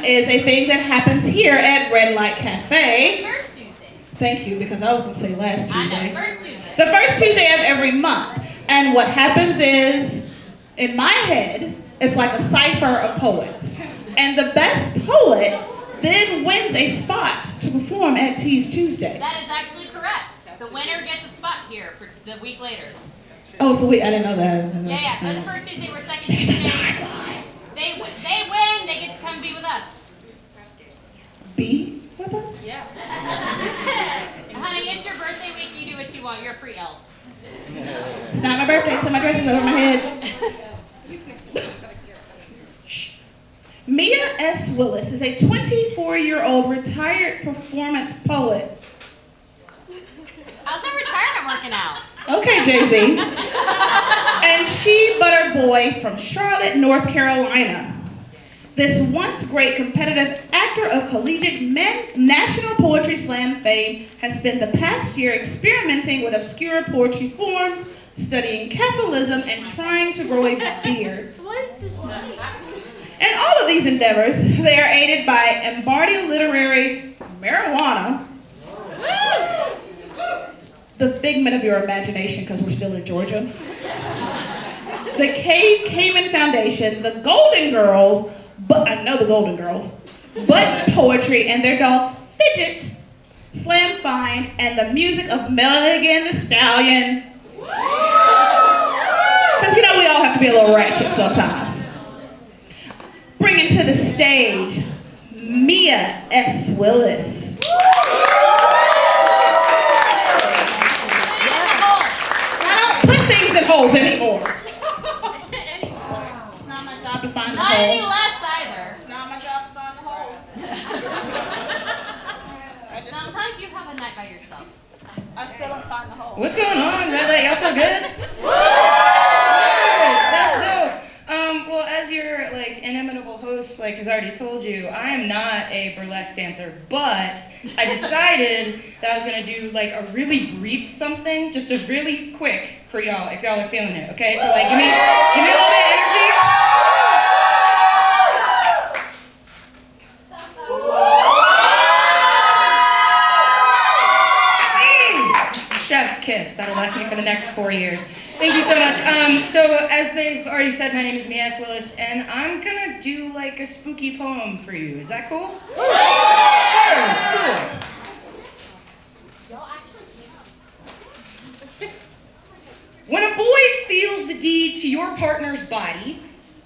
is a thing that happens here at Red Light Cafe. First Tuesday. Thank you, because I was going to say last Tuesday. I know, first Tuesday. The first Tuesday of every month. And what happens is, in my head, it's like a cipher of poets. And the best poet then wins a spot to perform at Tease Tuesday. That is actually correct. The winner gets a spot here for the week later. Oh, so wait, I didn't know that. Yeah. But the first Tuesday or second Tuesday, they win. They get to come be with us. Be with us? Yeah. Honey, it's your birthday week. You do what you want. You're a free elf. It's not my birthday, so my dress is over my head. Mia S. Willis is a 24-year-old retired performance poet. How's that retirement working out? Okay, Jay-Z. And she but her boy from Charlotte, North Carolina. This once great competitive actor of collegiate National Poetry Slam fame has spent the past year experimenting with obscure poetry forms, studying capitalism, and trying to grow a beard. What is this mean? In all of these endeavors, they are aided by embodied literary marijuana, the figment of your imagination because we're still in Georgia, the Cave Cayman Foundation, the Golden Girls, but I know the Golden Girls, Butt Poetry, and their dog Fidget, Slam Fine, and the music of Megan Thee Stallion. Because you know we all have to be a little ratchet sometimes. Bringing to the stage, Mia S. Willis. I don't put things in holes anymore. It's not my job to find the hole. Not any less either. It's not my job to find the hole. Sometimes you have a night by yourself. I still don't find the hole. What's going on, Red Light? Y'all feel good? That's dope. Well, as your inimitable host has already told you, I am not a burlesque dancer, but I decided that I was gonna do a really brief something, just a really quick for y'all, if y'all are feeling it. Okay, so give me a little bit of energy. Chef's kiss. That'll last me for the next 4 years. Thank you so much. So as they've already said, my name is Mia S. Willis, and I'm gonna do a spooky poem for you. Is that cool? Cool. When a boy steals the deed to your partner's body,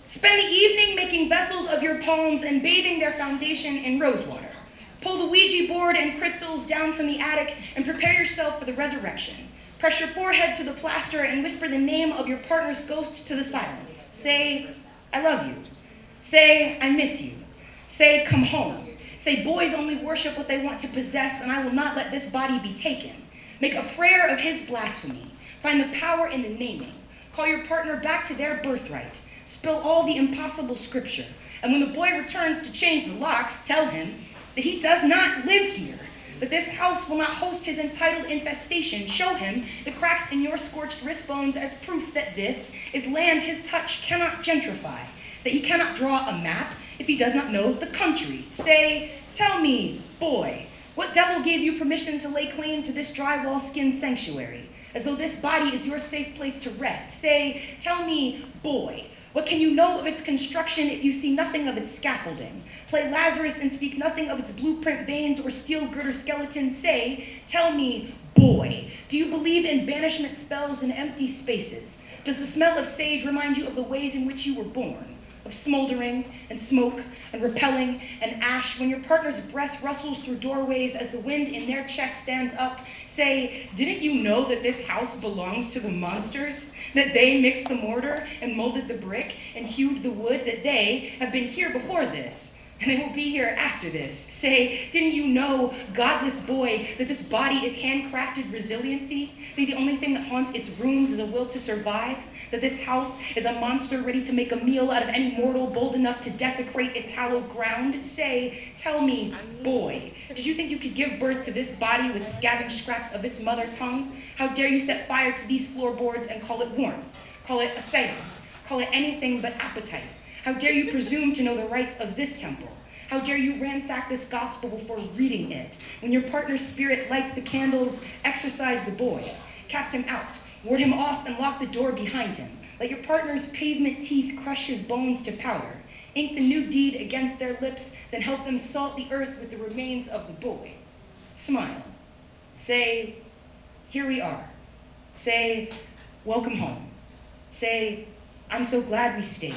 spend the evening making vessels of your poems and bathing their foundation in rosewater. Pull the Ouija board and crystals down from the attic and prepare yourself for the resurrection. Press your forehead to the plaster and whisper the name of your partner's ghost to the silence. Say, I love you. Say, I miss you. Say, come home. Say, boys only worship what they want to possess, and I will not let this body be taken. Make a prayer of his blasphemy. Find the power in the naming. Call your partner back to their birthright. Spill all the impossible scripture. And when the boy returns to change the locks, tell him that he does not live here, that this house will not host his entitled infestation. Show him the cracks in your scorched wrist bones as proof that this is land his touch cannot gentrify, that he cannot draw a map if he does not know the country. Say, tell me, boy, what devil gave you permission to lay claim to this drywall skin sanctuary, as though this body is your safe place to rest? Say, tell me, boy, what can you know of its construction if you see nothing of its scaffolding? Play Lazarus and speak nothing of its blueprint veins or steel girder skeleton. Say, tell me, boy, do you believe in banishment spells and empty spaces? Does the smell of sage remind you of the ways in which you were born? Of smoldering and smoke and repelling and ash when your partner's breath rustles through doorways as the wind in their chest stands up? Say, didn't you know that this house belongs to the monsters? That they mixed the mortar and molded the brick and hewed the wood? That they have been here before this and they will be here after this? Say, didn't you know, godless boy, that this body is handcrafted resiliency? That the only thing that haunts its rooms is a will to survive? That this house is a monster ready to make a meal out of any mortal bold enough to desecrate its hallowed ground? Say, tell me, boy, did you think you could give birth to this body with scavenged scraps of its mother tongue? How dare you set fire to these floorboards and call it warmth? Call it a seance? Call it anything but appetite? How dare you presume to know the rights of this temple? How dare you ransack this gospel before reading it? When your partner's spirit lights the candles, exorcise the boy. Cast him out, ward him off, and lock the door behind him. Let your partner's pavement teeth crush his bones to powder. Ink the new deed against their lips, then help them salt the earth with the remains of the boy. Smile. Say, here we are. Say, welcome home. Say, I'm so glad we stayed.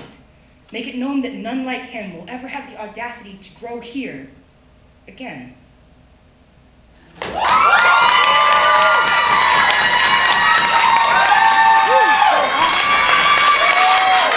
Make it known that none like him will ever have the audacity to grow here again.